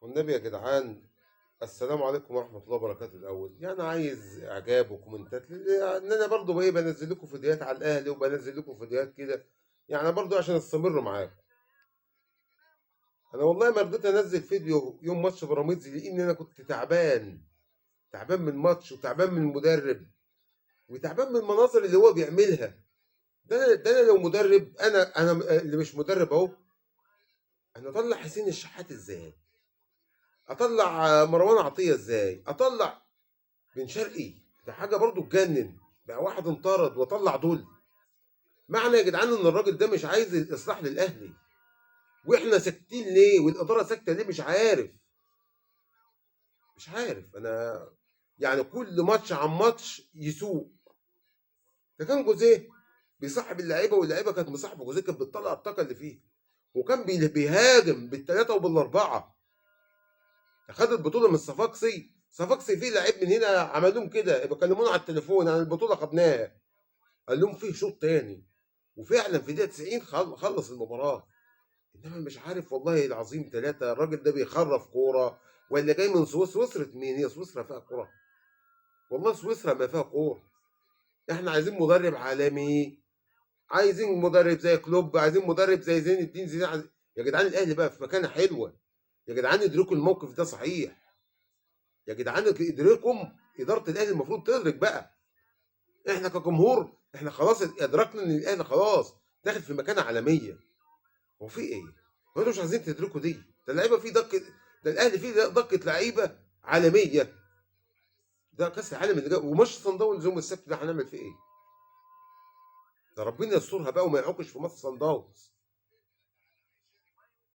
والنبي يا جدعان، السلام عليكم ورحمة الله وبركاته. الأول يعني عايز إعجاب وكومنتات إن أنا برضو بقى بنزل لكم فيديوهات على الأهلي وبنزل لكم فيديوهات كده، يعني برضو عشان أستمر معاكم. أنا والله ما رضيت أنزل فيديو يوم ماتش بيراميدز لأن أنا كنت تعبان من الماتش وتعبان من المدرب وتعبان من المناظر اللي هو بيعملها. ده أنا لو مدرب، أنا اللي مش مدرب أهو. أنا أطلع حسين الشحات إزاي؟ أطلع مروان عطية إزاي؟ أطلع بن شرقي؟ ده حاجه برضو تجنن. بقى واحد انطرد واطلع دول؟ معنى يا جدعان ان الراجل ده مش عايز الاصلاح للاهلي، واحنا ساكتين ليه والاداره ساكته ليه؟ مش عارف انا. يعني كل ماتش عن ماتش يسوق. ده كان جوزيه بيصاحب اللعيبه، واللعيبه كانت مصاحبه جوزيه، كانت بتطلع الطاقه اللي فيه، وكان بيهاجم بالثلاثه وبالاربعه. خد البطوله من صفاقسي فيه لعيب من هنا عمل لهم كده، بيكلمونا على التليفون عن البطوله خدناها، قال لهم فيه شوط تاني، وفعلا في دقيقه 90 خلص المباراه. انما مش عارف والله العظيم ثلاثه، الراجل ده بيخرف كوره ولا جاي من سويسرا؟ سويسرا مين؟ هي سويسرا فيها كوره؟ والله سويسرا ما فيها كوره. احنا عايزين مدرب عالمي، عايزين مدرب زي كلوب، عايزين مدرب زي زين الدين زيدان. يا جدعان الاهلي بقى في مكانه حلوه، يا جدعان ادركوا الموقف ده صحيح، يا جدعان ادركم. اداره الاهلي المفروض تدرك بقى. احنا كجمهور احنا خلاص ادركنا ان الاهلي خلاص داخل في مكانه عالميه. هو في ايه؟ هو انتوا مش عايزين تدركوا دي؟ ده اللعيبه فيه دقه، ده الاهلي فيه دقه لعيبه عالميه. ده كاس العالم اللي جاي وماتش صن داونز يوم السبت ده هنعمل فيه ايه؟ ده ربنا يسترها بقى وما يعوقش في ماتش صن داونز.